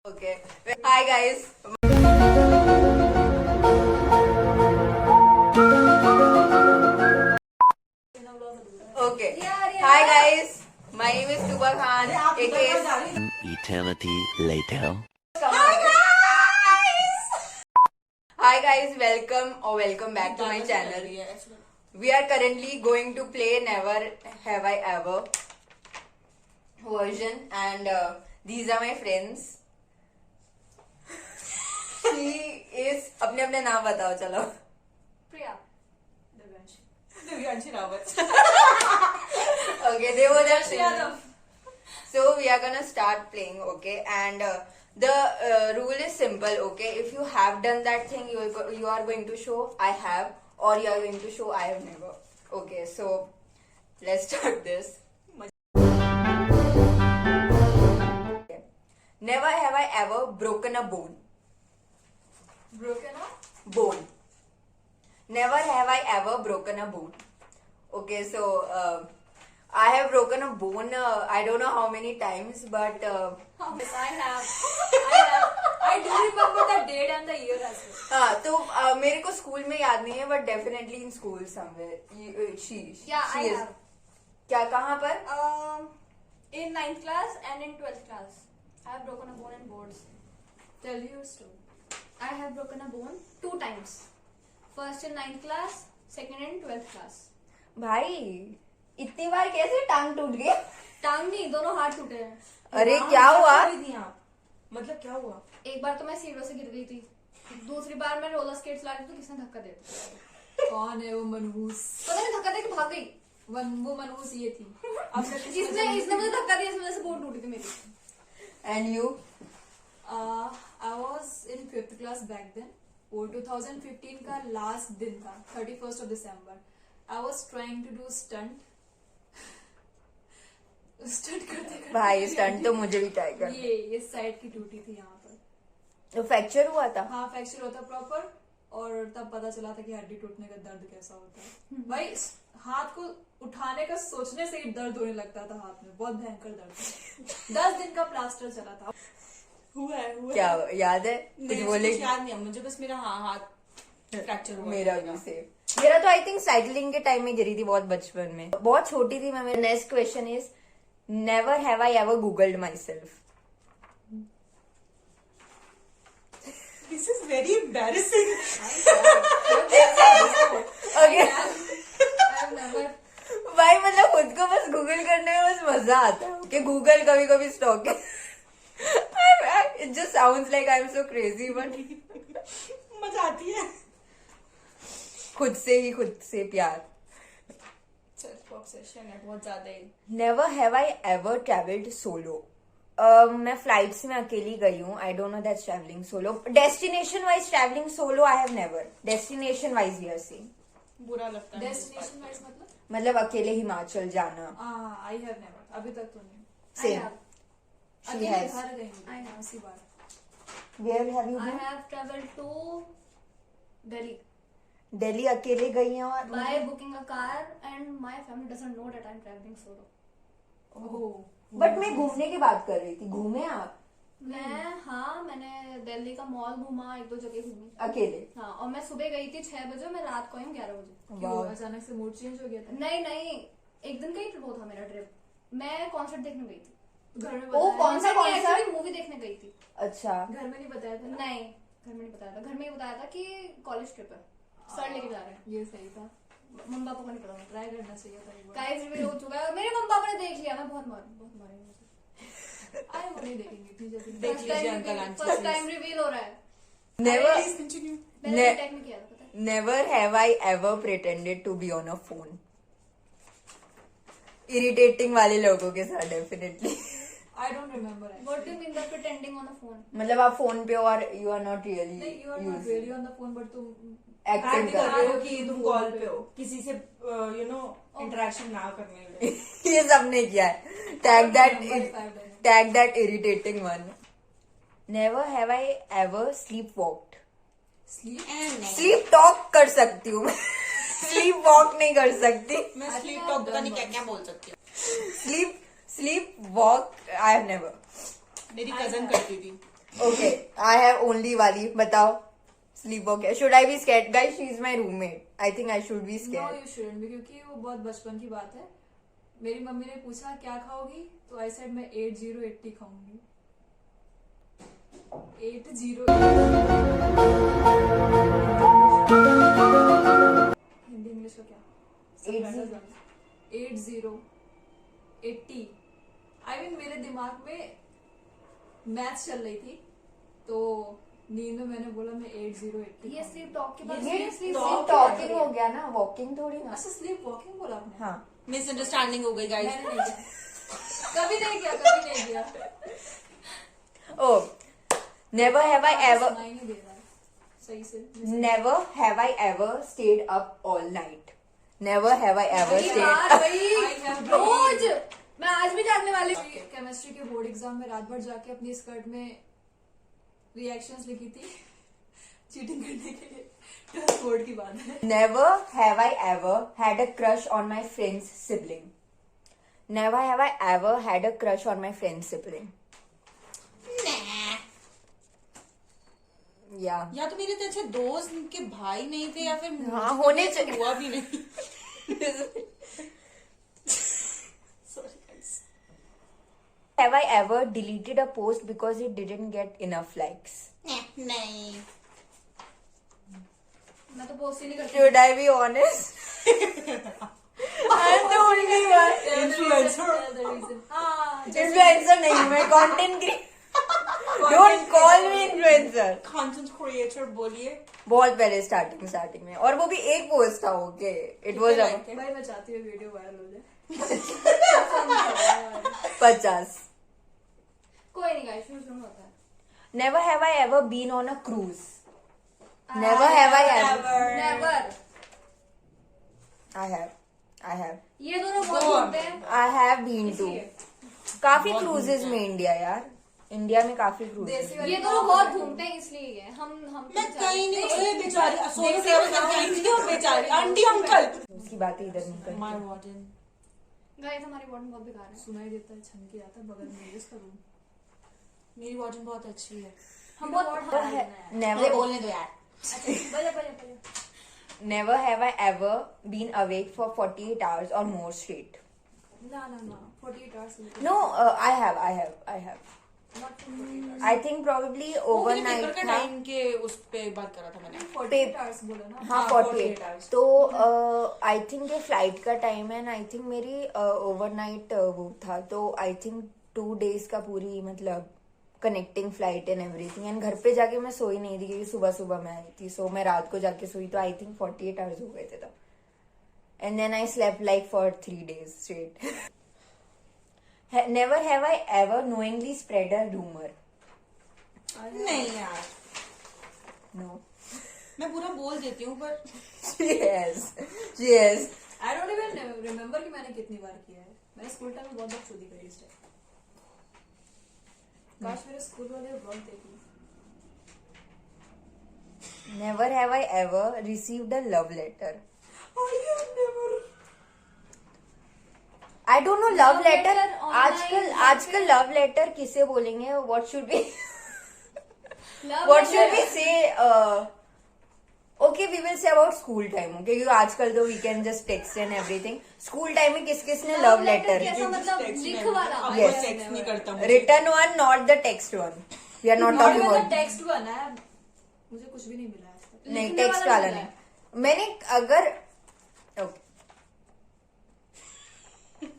Okay. Hi guys. Okay. Hi guys. My name is Tuba Khan. aka Eternity later. Hi guys. Welcome back to my channel. We are currently going to play Never Have I Ever version, and these are my friends. She is अपने अपने नाम बताओ चलो. प्रिया Divyanshi Rawat. Okay, they were just Yadav. So we are gonna start playing, okay? And the rule is simple, okay? If you have done that thing, you are going to show I have, or you are going to show I have never. Okay, so let's start this. Okay. Never have I ever broken a bone. Broken up. Bone. Never have I ever broken a bone. Okay, so I have broken a bone. I don't know how many times, but Yes, I have. I do remember the date and the year as well. हाँ तो मेरे को school में याद नहीं है, but definitely in school somewhere. She I is. have. क्या कहाँ पर? In 9th class and in 12th class, I have broken a bone in boards. Tell you a story. I have broken a bone 2 times. First in 9th class, second in 12th class. भाई इतनी बार कैसे टांग टूट गई? टांग नहीं, दोनों हाथ टूटे हैं. अरे क्या हुआ? मतलब क्या हुआ? एक बार तो मैं सीढ़ियों से गिर गई थी. दूसरी बार मैं रोलर स्केट्स ला रही थी तो किसने धक्का दे दिया. कौन है वो मनहूस? पता नहीं, धक्का दे के भाग गई. वो मनहूस ये थी. अब इसने मुझे धक्का दिया, इस वजह से बोन टूटी थी मेरी. And you? I was in 5th class back then. वो 2015 का लास्ट दिन था, 31st of December. I was trying to do stunt. Stunt करते भाई स्टंट तो मुझे भी ट्राई कर. ये साइड की टूटी थी यहाँ पर. तो फ्रैक्चर हुआ था? हाँ, फ्रैक्चर होता प्रॉपर. और तब पता चला था कि हड्डी टूटने का दर्द कैसा होता है. भाई हाथ को उठाने का सोचने से ही दर्द होने लगता था हाथ में. बहुत भयंकर दर्द. 10 दिन का प्लास्टर चला था. हुआ है क्या याद है? कुछ बोले? याद नहीं है मुझे, बस मेरा हाथ फ्रैक्चर हुआ. मेरा भी से. मेरा तो आई थिंक साइकिलिंग के टाइम में गिरी थी, बहुत बचपन में, बहुत छोटी थी मैं. मेरा next question is never have I ever googled my self. This is very embarrassing. Okay never. भाई मतलब खुद को बस गूगल करने में बस मजा आता है कि गूगल कभी कभी स्टॉक है. It just sounds like I'm so crazy, but मजा आती है. खुद से प्यार. सेल्फ ऑब्सेशन है बहुत ज्यादा ही. Never have I ever traveled solo. मैं फ्लाइट्स में अकेली गई हूँ. I don't know that's traveling solo. Destination wise traveling solo I have never. Destination wise we are saying. बुरा लगता है. डेस्टिनेशन वाइज मतलब अकेले हिमाचल जाना. I have never. अभी तक तो नहीं. Same. She अकेले has. घर गई हूँ. I have. इसी बार. Where have you I been? have traveled to Delhi Delhi अकेले गई हैं और by booking a car, and my family doesn't know that I'm traveling solo. Oh. But मैं घूमने की बात कर रही थी. घूमे आप मैंने दिल्ली का मॉल घूमा, 1-2 जगह घूमी. अकेले? हाँ, और मैं सुबह गई थी 6 बजे, मैं रात को आई हूँ 11 बजे. क्यों वाह. अचानक से मूड चेंज हो गया था? नहीं, एक दिन का ही वो था मेरा ट्रिप. मैं कॉन्सर्ट देखने गई थी. घर में ओ, बताया? कौन सा कॉन्सर्ट? मूवी देखने गई थी. अच्छा. घर में नहीं बताया था? नहीं, घर में नहीं बताया था. घर में ये बताया था कि कॉलेज ट्रिप है, सर लेके जा रहे हैं. ये सही था. मम्मी पापा को नहीं पता. ट्राई करना चाहिए था एक बार. गाइस रिवील हो चुका है. मेरे मम्मी पापा ने देख लिया. मैं बहुत मारे आई वो नहीं देखेंगे. ठीक देख लीजिए uncle aunty. First time reveal हो रहा है. Never please continue. मैंने टेक में किया था, पता है. Never have I ever pretended to be on a phone. Irritating वाले लोगों के साथ definitely. I don't remember. What do you mean by pretending on a phone? मतलब आप फोन पे हो और यू आर नॉट रियली नहीं, you are not really on the phone but तुम एक्टिंग एक्ट कर कर रहे रहे हो कि तुम कॉल पे हो, किसी से इंटरेक्शन ना करने में. हो. ये सबने किया है. Tag that irritating one. Never have I ever sleep walked. Sleep talk कर सकती हूँ मैं. स्लीप वॉक नहीं कर सकती. मैं स्लीप टॉक पता नहीं क्या क्या बोल सकती हूँ. Sleep walk I have never. मेरी कजन करती थी. Okay, I have only Wali. बताओ. Sleepwalker. Should I be scared? Guys, she is my roommate. I think I should be no scared. You shouldn't be, क्योंकि वो बहुत बचपन की बात है. मेरी मम्मी ने पूछा क्या खाओगी, तो आई सेड मैं 8080 खाऊंगी. 80. हिंदी इंग्लिश का क्या? 80. आई मीन मेरे दिमाग में मैथ्स चल रही थी, तो नींद में मैंने बोला मैं 8080. ये स्लीप टॉक के बाद ये sleep sleep talking हो गया ना, walking थोड़ी ना. अच्छा स्लीप वॉकिंग बोला आपने? हाँ. मिसअंडरस्टैंडिंग हो गई गाइस. मैंने नहीं किया. कभी नहीं किया. Oh, never have I ever. सुनाई नहीं दे रहा है सही से. Never have I ever stayed up all night. Never have I ever कई stayed. बार भाई, I have रोज. मैं आज भी जानने वाली हूँ. केमिस्ट्री के बोर्ड एग्जाम में रात भर जाके अपनी स्कर्ट में रिएक्शंस लिखी थी चीटिंग करने के लिए. ट्वेल्थ बोर्ड की बात है. Never have I ever had a crush on my friend's sibling. Never have I ever had a crush on my friend's sibling. Yeah. या तो मेरे तो अच्छे दोस्त के भाई नहीं थे या फिर हाँ, होने मुझे चाहिए. हुआ भी नहीं. Sorry guys. Have I ever deleted a post because it didn't get enough likes? नहीं. मैं तो पोस्ट ही नहीं करती. Should I be honest? I'm the only one. Influencer. Tell the reason. हाँ, Influencer नहीं, मैं content creator. Don't call me influencer. Content creator बोलिए. बहुत पहले स्टार्टिंग में, और वो भी एक पोस्ट था. ओके, इट वाज कितने like थे? भाई मैं चाहती हूँ वीडियो वायरल हो जाए. 50. कोई नहीं गाइस, शुरू होता है. Never have I ever been on a cruise. Never have I ever. Never. I have. ये दोनों बहुत Go on. घूमते हैं. I have been to. इसलिए. काफी बहुत क्रूजेज में इंडिया यार. इंडिया में काफी क्रूजेज. देसी वाली ये दोनों बहुत घूमते हैं इसलिए ये. हम मैं कहीं नहीं गई बेचारी. सोनू सेवा करके आई थी और बेचारी आंटी अंकल. उसकी बातें इधर नहीं करते. My warden. गाइस हमारी वार्डन बहुत बेकार है. सुनाई देता है, छन के आता है बगल में इसका रूम. मेरी वार्डन बहुत अच्छी है. हम बहुत मुझे Never, बोलने दो यार. बजे. never have I ever been awake for 48 hours or more straight. ना 48 hours. No, I have. Not 48 hours. I think probably वो मेरे overnight पेपर का था. टाइम के उस पे बात करा था मैंने. 48 hours बोला ना. हाँ, हाँ, 48 hours. तो आई थिंक ये फ्लाइट का टाइम है. आई थिंक मेरी ओवरनाइट वो था, तो आई थिंक 2 days का पूरी मतलब connecting flight and everything. And घर पे जाके मैं सोई नहीं थी क्योंकि सुबह मैं आई थी. सो मैं रात को जाके सोई, तो आई थिंक 48 hours हो गए थे तब. And then I slept like for 3 days straight. Never have I ever knowingly spread a rumor. नहीं यार. No. मैं पूरा बोल देती हूँ पर Yes. I don't even remember कि मैंने कितनी बार किया है. मैंने स्कूल टाइम में बहुत बार चोरी करी इस टाइम. काश मेरे स्कूल वाले ब्लॉग देखें. Never have I ever received a love letter. I have never. I don't know love Love letter. letter online, आजकल love letter किसे बोलेंगे? What should we say? Okay, we will say about school time. Okay, क्योंकि आजकल तो we can just text and everything. School time में किसने love letter? कैसा मतलब लिख वाला. Yes. टेक्स्ट नहीं करता हूँ. Written one, not the text one. We are not Not talking even the about. text one है. मुझे कुछ भी नहीं मिला है. नहीं, लिखने टेक्स्ट वाला वाला मिला नहीं. मैंने अगर okay.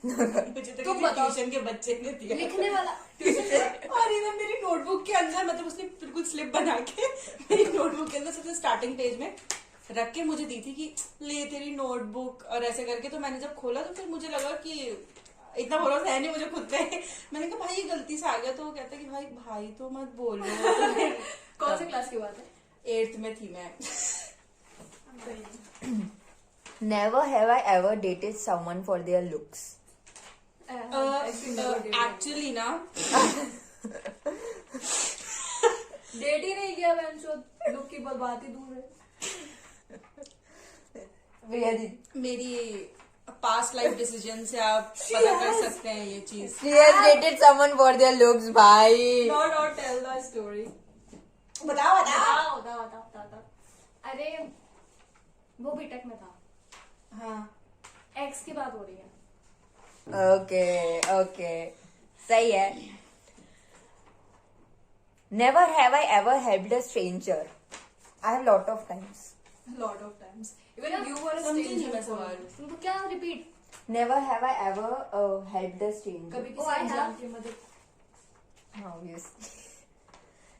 मुझे तो तुम किसी बताओ. ट्यूशन के बच्चे ने दिया. लिखने वाला. और इधर मेरी नोटबुक के अंदर मतलब उसने बिल्कुल स्लिप बना के मेरी नोटबुक के अंदर सबसे स्टार्टिंग पेज में रख के मुझे दी थी कि ले तेरी नोटबुक, और ऐसे करके. तो मैंने जब खोला तो फिर मुझे लगा कि इतना भरोसा है नहीं मुझे खुद पे. मैंने कहा भाई ये गलती से आ गया. तो वो कहता कि भाई तो मत बोलो. कौन से क्लास की बात है? 8th में थी मैं. Never have I ever dated someone for their looks. Actually ना डेट ही नहीं किया. मैं लुक की बात ही दूर है. भैया जी. मेरी पास्ट लाइफ डिसीजन से आप पता कर सकते हैं ये चीज. She has dated someone for their looks, भाई. Not tell the story. बताओ बताओ. बता. अरे वो बीटेक में था. हाँ. एक्स की बात हो रही है. Okay. सही है. Never have I ever helped a stranger. I have lot of times. Lot of times. Even you were a समझी नहीं stranger मैं for सवाल. me. तुमको क्या repeat? Never have I ever helped a stranger. कभी Oh, किसी I अनजान have. की मदद. Obviously.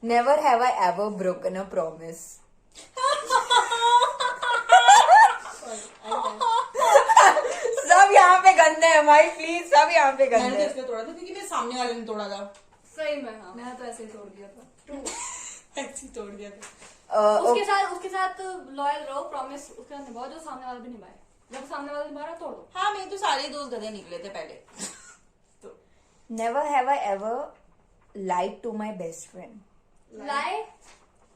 Never have I ever broken a promise. सब यहाँ पे गंदे हैं भाई, प्लीज सब यहाँ पे मैंने गंदे तो हैं. इसलिए तोड़ा था क्योंकि मेरे सामने वाले ने तोड़ा था. सही में हाँ. मैंने तो ऐसे ही तोड़ दिया था. ऐसे ही तोड़ दिया था. उसके साथ लॉयल रहो, प्रॉमिस उसके साथ निभाओ जो सामने वाला भी निभाए. जब सामने वाला निभा रहा तोड़ो. हाँ मेरे तो सारे दोस्त गधे निकले थे पहले. तो Never have I ever lied to my best friend. lie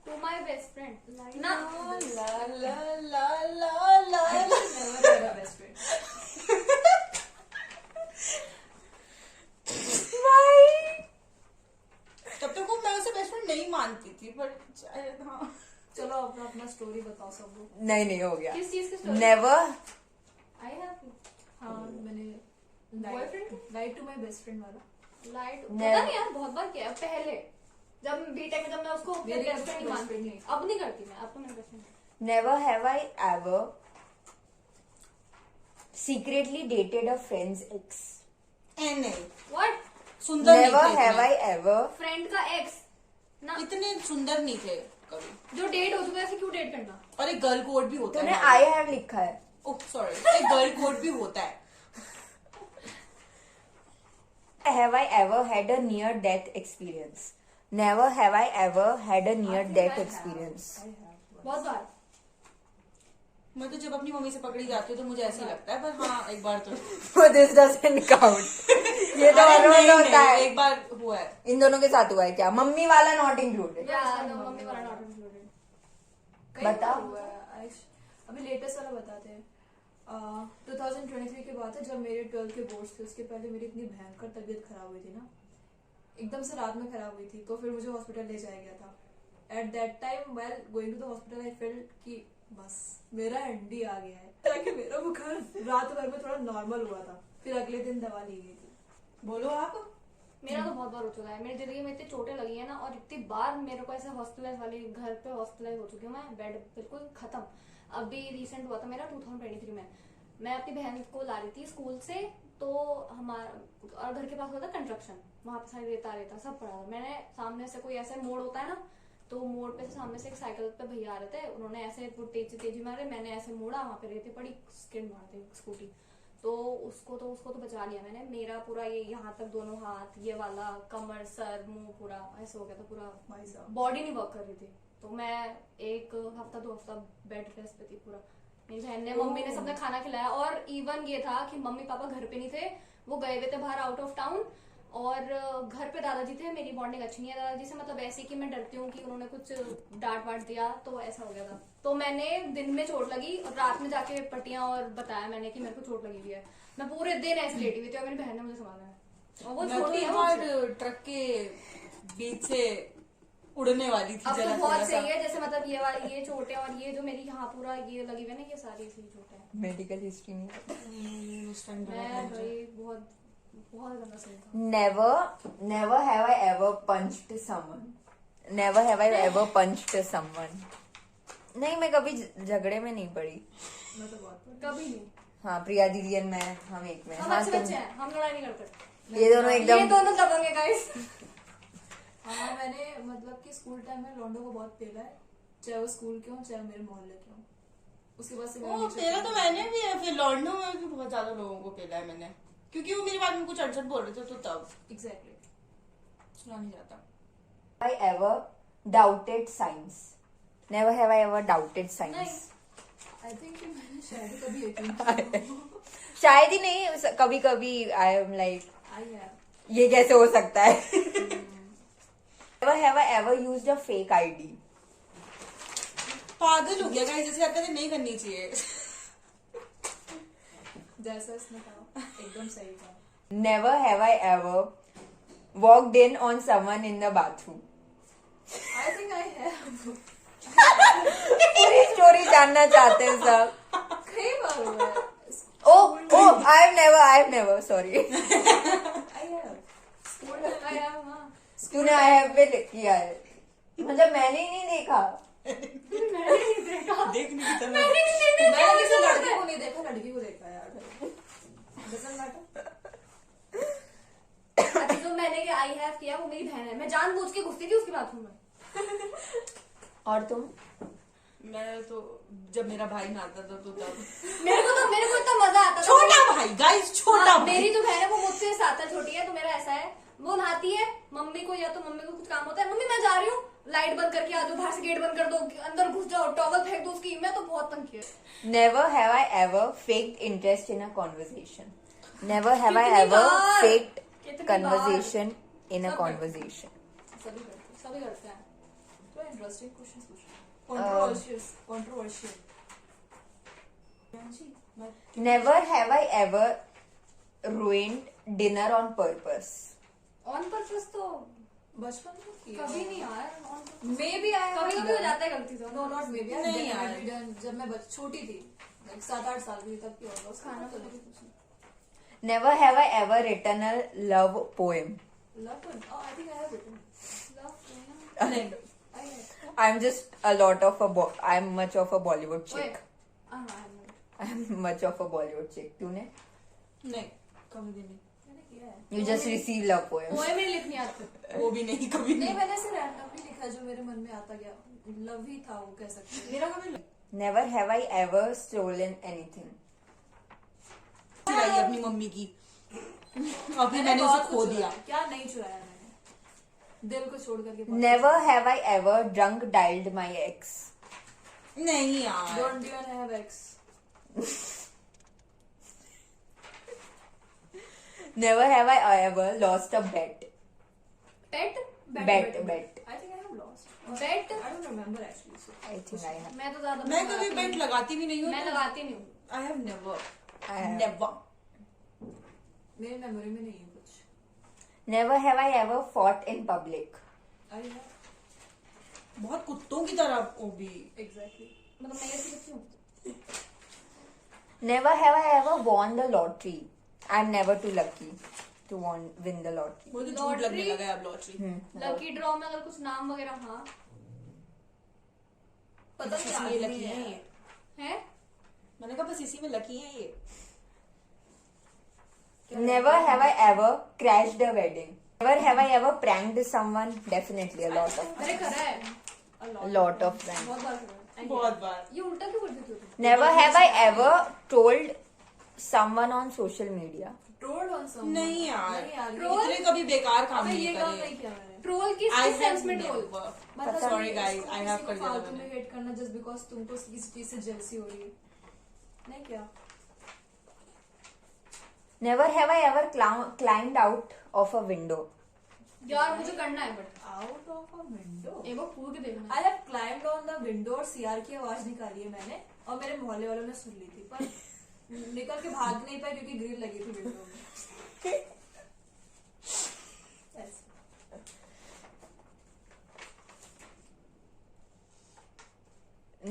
to my best friend. ना ला ला ला ला ला. Never had a best friend. तब तक वो मैं उसे बेस्ट फ्रेंड नहीं मानती थी पर हाँ. चलो अपना अपना स्टोरी बताओ सब लोग. नहीं हो गया. किस चीज की story? Never. I have हाँ मैंने Boyfriend? Lied to my best friend वाला. lied. Never. पता नहीं यार बहुत बार किया है. पहले जब बीटेक में जब मैं उसको मेरी बेस्ट बस फ्रेंड नहीं best मानती friend थी. अब नहीं करती मैं. अब तो मेरे best friend. Never have I ever secretly dated a friend's ex. नहीं What? सुंदर Never नहीं थे have I इतने. ever. फ्रेंड का एक्स ना इतने सुंदर नहीं थे कभी. जो डेट हो चुका है ऐसे क्यों डेट करना? और एक गर्ल कोड भी होता तूने है. I have लिखा है. Oh sorry. एक गर्ल कोड भी होता है. Have I ever had a near death experience? Never have I ever had a near death experience. बहुत बार. मैं तो जब अपनी मम्मी से पकड़ी जाती हूँ तो मुझे ऐसा लगता है पर हाँ एक बार तो. So this doesn't count. ये तो हर अरे रोज नहीं, होता नहीं, है. एक बार हुआ है. इन दोनों के साथ हुआ है क्या? मम्मी वाला नॉट इंक्लूडेड. या नो मम्मी वाला नॉट इंक्लूडेड. बता. अभी लेटेस्ट वाला बताते हैं. 2023 की बात है जब मेरे 12th के बोर्ड्स थे. उसके पहले मेरी इतनी भयंकर तबीयत खराब हुई थी ना, एकदम से रात में खराब हुई थी. तो फिर मुझे हॉस्पिटल ले जाया गया था. At that time while going to the hospital I felt कि बस मेरा एंडी आ गया है. ताकि मेरा बुखार रात भर में थोड़ा नॉर्मल हुआ था. फिर अगले दिन दवा ली गई थी. बोलो आप. मेरा तो बहुत बार हो चुका है. मेरी जिंदगी में इतनी चोटें लगी है ना और इतनी बार मेरे को ऐसे हॉस्पिटलाइज वाली घर पे हॉस्पिटलाइज हो चुकी हूँ मैं. बेड बिल्कुल खत्म. अभी रिसेंट हुआ था मेरा 2023 में. मैं अपनी बहन को ला रही थी स्कूल से. तो हमारा और घर के पास होता कंस्ट्रक्शन. वहां पे सारी रेता सब पड़ा था. मैंने सामने से कोई ऐसे मोड़ होता है ना, तो मोड़ पे से सामने से एक साइकिल पे भैया आ रहे थे. उन्होंने ऐसे तेजी मारे. मैंने ऐसे मोड़ा, वहां पे रेती पड़ी, स्किड मारते स्कूटी. तो उसको तो बचा लिया मैंने. मेरा पूरा ये यहाँ तक दोनों हाथ, ये वाला कमर, सर, मुंह पूरा ऐसे हो गया था. पूरा भाई साहब बॉडी नहीं वर्क कर रही थी. तो मैं 1 हफ्ता 2 हफ्ता बेड रेस्ट पे थी पूरा. मेरी बहन ने, मम्मी ने, सबने खाना खिलाया. और इवन ये था कि मम्मी पापा घर पे नहीं थे, वो गए हुए थे बाहर आउट ऑफ टाउन. और घर पे दादाजी थे. मेरी बॉन्डिंग अच्छी नहीं है दादाजी से, मतलब ऐसे कि मैं डरती हूँ कि उन्होंने कुछ डांट वाट दिया तो ऐसा हो गया था. तो मैंने दिन में चोट लगी और रात में जाके पट्टियां और बताया मैंने कि मेरे को चोट लगी हुई है. मैं पूरे दिन ऐसे लेटी हुई थी और मेरी बहन ने मुझे संभाला है. और वो मैं तो छोटी है एक मुझसे. बार ट्रक के बीच से उड़ने वाली थी. अब तो जरा बहुत थोड़ा सा. सही है. जैसे मतलब ये वाली ये चोटें और ये जो मेरी यहाँ पूरा ये लगी हुई है ना, ये सारी इसी चोटें हैं. मेडिकल हिस्ट्री नहीं पता. उस टाइम मैं भाई बहुत गंदा सही था. Never have I ever punched someone. Never have I ever punched someone. नहीं, मैं कभी झगड़े में नहीं पड़ी. मैं तो बहुत कभी नहीं. हाँ, प्रिया दीदी और मैं, हम एक में. हम हाँ, अच्छे बच्चे हैं, हम लड़ाई नहीं करते. ये दोनों ये एकदम. दोनों दबंगे गाइस. हाँ मैंने मतलब कि स्कूल टाइम में लॉन्डो को बहुत पेला है. चाहे वो स्कूल के हो चाहे मेरे मोहल्ले के हो. उसके बाद से मेरा ओ nature पेला change तो हो गया. मैंने भी है. फिर लॉन्डो में भी बहुत ज्यादा लोगों को पेला है मैंने, क्योंकि वो मेरे बारे में कुछ अड़चन बोल रहे थे तो तब Exactly. सुना नहीं जाता. I ever doubted science. Never have I ever doubted science. I think कि मैंने शायद ही कभी यकीन किया. शायद ही नहीं, कभी कभी I am like I have. ये कैसे हो सकता है. Never have I ever used a fake ID. पागल हो गया गाइस. जैसी हरकतें नहीं करनी चाहिए. जैसा इसने कहा एकदम सही था. Never have I ever walked in on someone in the bathroom. I think I have. पूरी स्टोरी जानना चाहते हैं सब. कई बार हुआ है. Oh, I have never, sorry. I have. School में आया हाँ. तूने I have पे किया है. मतलब मैंने ही नहीं देखा. मैंने नहीं देखा. देखने की तरह मैंने नहीं मैंने किसी लड़के को नहीं देखा, लड़की को देखा यार. Doesn't matter. अच्छा जो मैंने आई हैव किया वो मेरी बहन है. मैं जानबूझ के घुसती थी उसके बाथरूम में. और तुम? मैं तो जब मेरा भाई नहाता था तो तब मेरे को इतना मजा आता था. छोटा भाई गाइस, छोटा हाँ, भाई. मेरी जो बहन है वो मुझसे 7 साल छोटी है. तो मेरा ऐसा है वो नहाती है, मम्मी को या तो मम्मी को कुछ काम होता है, मम्मी मैं जा रही हूँ, लाइट बंद करके आ जाओ, बाहर से गेट बंद कर दो, अंदर घुस जाओ, टॉवल फेंक दो उसकी. मैं तो बहुत तंग किया. Never have I ever faked interest in a conversation. Never have I कितनी ever बार? faked कितनी conversation in a सब conversation. सभी करते हैं. तो इंटरेस्टिंग क्वेश्चन पूछ. Controversial. Never have I ever ruined dinner on purpose. On purpose तो बचपन में किया. कभी नहीं आया. Maybe I have कभी कभी हो done. जाता है गलती से. No, not maybe. नहीं I यार. have done जब मैं छोटी थी, like 7-8 साल की थी तब किया होगा. खाना तो Never have I ever written a love poem. Love one. Oh, I think I have written. नहीं. I have. I'm just a lot of I'm much of a Bollywood chick. I'm much of a Bollywood chick. तूने? नहीं कभी भी नहीं. मैंने किया है. You just receive love poems. Poem ही लिखनी आती. वो भी नहीं कभी नहीं, नहीं. मैंने ऐसे रैंडमली लिखा जो मेरे मन में आता गया. लव ही था वो, कह सकते हैं. मेरा कभी Never have I ever stolen anything. चुराई अपनी मम्मी की. अभी मैंने बहुत उसे कुछ खो चुराया. दिया. क्या नहीं चुराया मैंने. दिल को छोड़ करके. Never have I ever drunk dialed my ex. नहीं यार. Don't even have ex. Never have I ever lost a bet. Pet. Bet. I think I have lost. Bet? I don't remember actually. So. I think I have. मैं तो ज्यादा मैं कभी बेट लगाती भी नहीं हूँ. मैं लगाती नहीं हूँ. I have never. I have. Never. मेरी मेमोरी में नहीं है कुछ. Never have I ever fought in public. I have. बहुत कुत्तों की तरह वो भी. Exactly. मतलब मैं ऐसी करती हूँ. Never have I ever won the lottery. I'm never too lucky to win the lottery. मुझे झूठ Lottery? लगने लगा है अब लॉटरी. लकी ड्रॉ में अगर कुछ नाम वगैरह हाँ पता नहीं ये आदमी लकी है है. ये. है. मैंने कहा बस इसी में लकी है ये. Never have I ever crashed a wedding. Never have I ever pranked someone. Definitely a lot of मैंने करा है. a lot of pranks. बहुत बार करा है. बहुत बार. ये उल्टा क्यों बोलती हो तुम? Never have I ever told someone on social media. Trolled on someone. नहीं यार. नहीं यार. Troll? इतने कभी बेकार काम अबे नहीं ये काम करे. नहीं किया मैंने. ट्रोल किस I सेंस have में ट्रोल? never. मतलब Sorry कि guys, इसको I have किसी कर को दिया फालतू मैंने. में हेट करना just because तुमको किसी चीज से जेलसी हो रही है. नहीं क्या? Never have I ever climbed out of a window. यार मुझे करना है but Out of a window. एक बार कूद के देखना. I have climbed on the window और CR की आवाज निकाली है मैंने और मेरे मोहल्ले वालों ने सुन ली थी पर निकल के भाग नहीं पाए क्योंकि ग्रिल लगी थी विंडो में. Yes.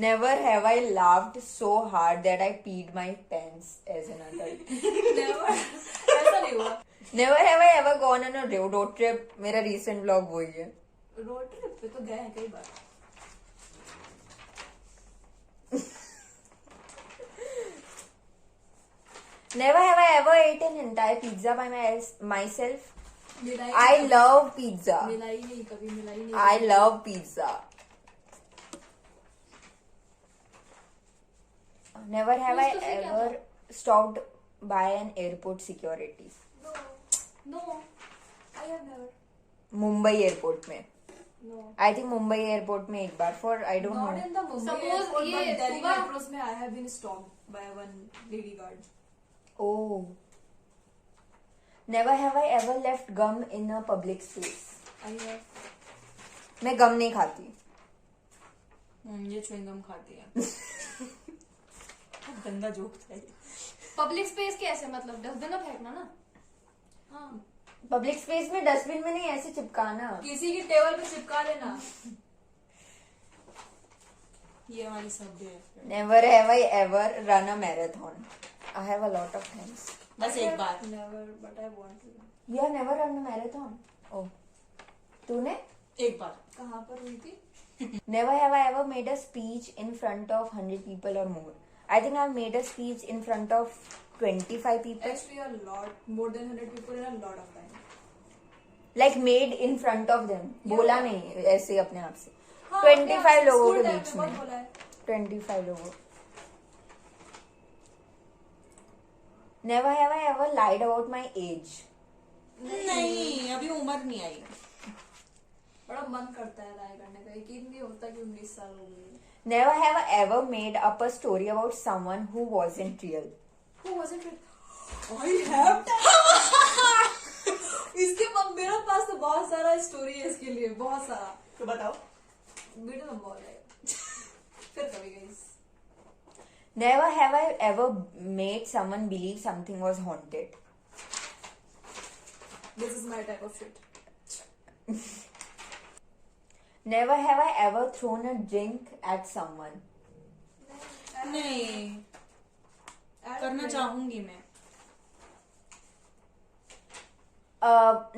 Never have I laughed so hard that I peed my pants as an adult. Never. ऐसा नहीं हुआ. Never have I ever gone on a road trip. मेरा recent vlog वही है. रोड ट्रिप पे तो गए हैं कई बार. Never have I ever eaten an entire pizza by myself. मिलाई I love pizza. मिलाई नहीं कभी मिलाई नहीं. I love pizza. Never have I कुछ तो सीखा ever stopped by an airport security. No. No. I have never. Mumbai airport में. No. I think Mumbai airport में एक बार for I don't Not know. in the Mumbai Suppose airport, ये but Delhi सुबह- metros में I have been stopped by one lady guard. Oh. Never have I ever left gum in a public space. I have. मैं गम नहीं खाती. ये chewing gum खाती है. बहुत गंदा जोक था ये. पब्लिक स्पेस कैसे मतलब डस्टबिन में फेंकना ना? हाँ पब्लिक स्पेस में डस्टबिन में नहीं, ऐसे चिपकाना. किसी की टेबल पे चिपका देना. ये हमारी शब्द है. Never have I ever run a marathon. I have a lot of times. बस एक बार. Never, but I want to. You have never run a marathon? Oh. तूने? एक बार. कहाँ पर हुई थी? Never have I ever made a speech in front of 100 people or more. I think I've made a speech in front of 25 people. Actually, a lot. More than 100 people in a lot of time. Like made in front of them. बोला नहीं ऐसे अपने आप से. हाँ, 25 लोगों school के time बीच में बहुत में. बोला है. 25 लोगों. Never have I ever lied about my age. नहीं, अभी उम्र नहीं आई. बड़ा मन करता है राय करने का. यकीन नहीं होता कि 19 साल हो गई. Never have I ever made up a story about someone who wasn't real. Who wasn't it? I have that. इसके मेरे पास तो बहुत सारा स्टोरी है इसके लिए. बहुत सारा. तो बताओ. वीडियो लंबा हो जाएगा. फिर कभी guys. Never have I ever made someone believe something was haunted. This is my type of shit. Never have I ever thrown a drink at someone. नहीं, करना चाहूंगी मैं.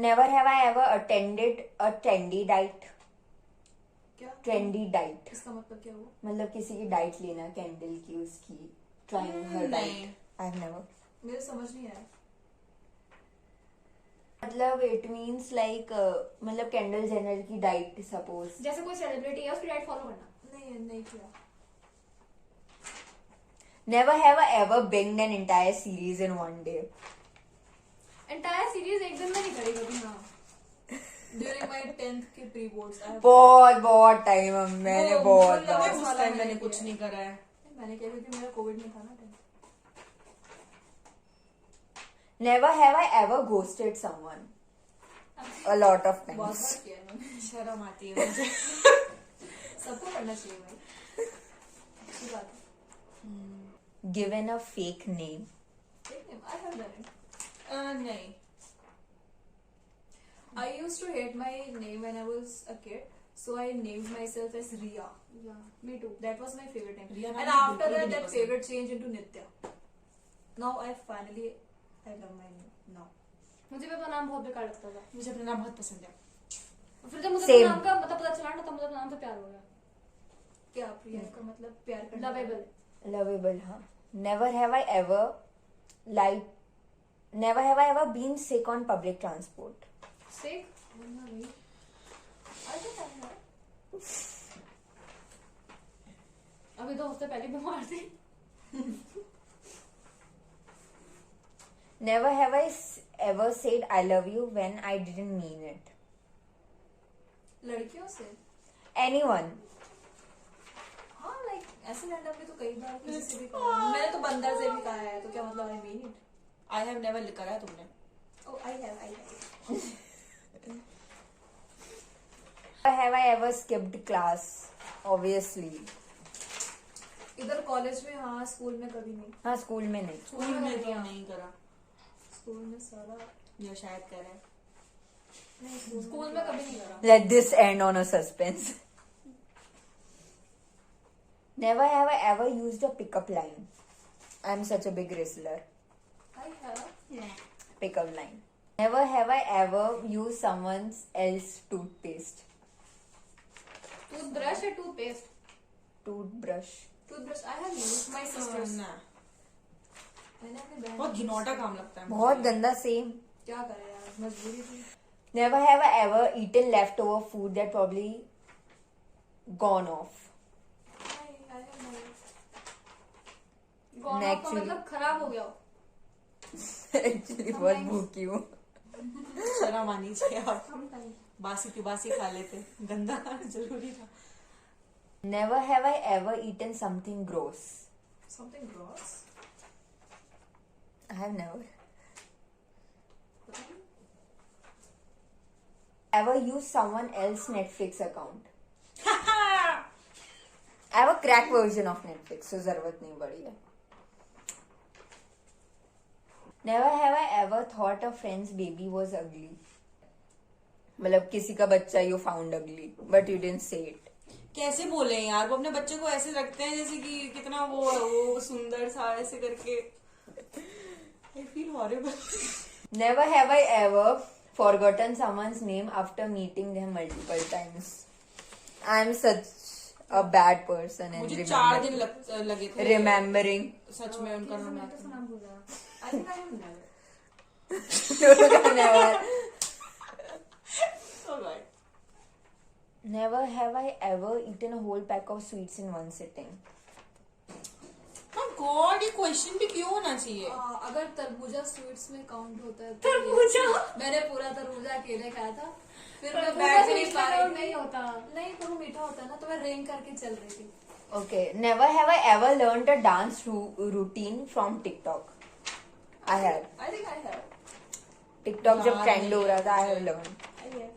Never have I ever attended a trendy diet. क्या? Trendy diet. इसका मतलब क्या हुआ? मतलब किसी की डाइट लेना कैंडल की उसकी trying her नहीं. diet. I've never. मेरे समझ नहीं आया. मतलब it means like मतलब कैंडल जेनर की डाइट suppose. जैसे कोई सेलिब्रिटी है उसकी डाइट फॉलो करना. नहीं किया. Never have I ever binged an entire series in one day. Entire series एक दिन में नहीं करी कभी. हाँ During my 10th के pre boards, I have. बहुत टाइम मैंने वो बहुत मतलब बार. उस उस वाला टाइम मैंने मैंने कुछ किया. नहीं करा है. मैंने क्या क्योंकि मेरा कोविड में था ना time. Never have I ever ghosted someone. A lot of बहुत times. बार किया है मैंने. शर्म आती है मुझे. सबको करना चाहिए भाई. अच्छी बात है. Given a fake name. I have done it. नहीं. I used to hate my name when I was a kid, so I named myself as Riya. Yeah, me too. That was my favorite name. Riya And नाम after बिल्कुल भी that, नहीं that पसंद. favorite changed into Nitya. Now I love my name now. मुझे भी अपना नाम बहुत बेकार लगता था. मुझे अपना नाम बहुत पसंद है. फिर जब मुझे Same. अपने नाम का मतलब पता चला ना तब मुझे अपने नाम से प्यार हो गया. क्या प्रिया का मतलब प्यार करना. Lovable. Lovable, huh? Never have I ever lied. Never have I ever been sick on public transport. Sick. I think I have. अभी 2 हफ्ते पहले बीमार थी. Never have I ever said I love you when I didn't mean it. लड़कियों से. Anyone. हाँ like ऐसे randomly तो कई बार किसी से भी कहा. मैंने तो बंदर से भी कहा है तो क्या मतलब I mean it. I have never करा है तुमने. Oh I have. Have I ever skipped class? Obviously. इधर कॉलेज में हाँ, स्कूल में कभी नहीं. हाँ स्कूल में नहीं. स्कूल में तो नहीं करा. स्कूल में सारा. जो शायद करे. नहीं स्कूल में कभी नहीं करा. Let this end on a suspense. Never have I ever used a pickup line. I'm such a big wrestler. I have. Pickup line. Never have I ever used someone else's toothpaste. Toothbrush या toothpaste. Toothbrush. Toothbrush I have used my sister's. ना. मैंने अपने बहन. बहुत घिनौटा काम लगता है. बहुत गंदा सेम. क्या करे यार मजबूरी थी. Never have I ever eaten leftover food that probably gone off. I have never. Gone of का मतलब खराब हो गया हो. Actually बहुत भूखी हूँ. शर्म आनी चाहिए. आप Sometimes. बासी की खा लेते. गंदा जरूरी था. Never have I ever eaten something gross. Something gross. I have never. Ever used someone else's Netflix account? I have a crack version of Netflix, so जरूरत नहीं पड़ी है. Never have I ever thought a friend's baby was ugly. मतलब किसी का बच्चा you found ugly, but you didn't say it. कैसे बोले यार, वो अपने बच्चे को ऐसे रखते हैं जैसे कि कितना वो सुंदर सा ऐसे करके. I feel horrible. Never have I ever forgotten someone's name after meeting them multiple times. I am such a bad person and मुझे 4 दिन लगे थे remembering. सच में उनका नाम याद कैसा नाम भूल गया. I think I have never. Never. Oh God. Never have I ever eaten a whole pack of sweets in one sitting. My God, ये क्वेश्चन भी क्यों होना चाहिए? अगर तरबूजा स्वीट्स में काउंट होता है तरबूजा? मैंने पूरा तरबूजा अकेले खाया था. फिर मैं तरबूजा बैठ नहीं sweets पा में रही count थी. नहीं होता. नहीं पर वो मीठा होता है ना, तो मैं रेंग करके चल रही थी. Okay. Never have I ever learned a dance routine from TikTok. I have. I think I have. TikTok जब याद ट्रेंड नहीं हो रहा था, I है have learned. I have.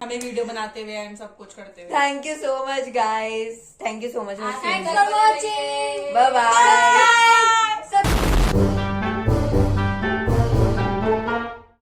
हमें वीडियो बनाते हुए एंड सब कुछ करते हुए. Thank you so much, guys. Thank you so much for Thanks seeing for this. watching. Bye bye.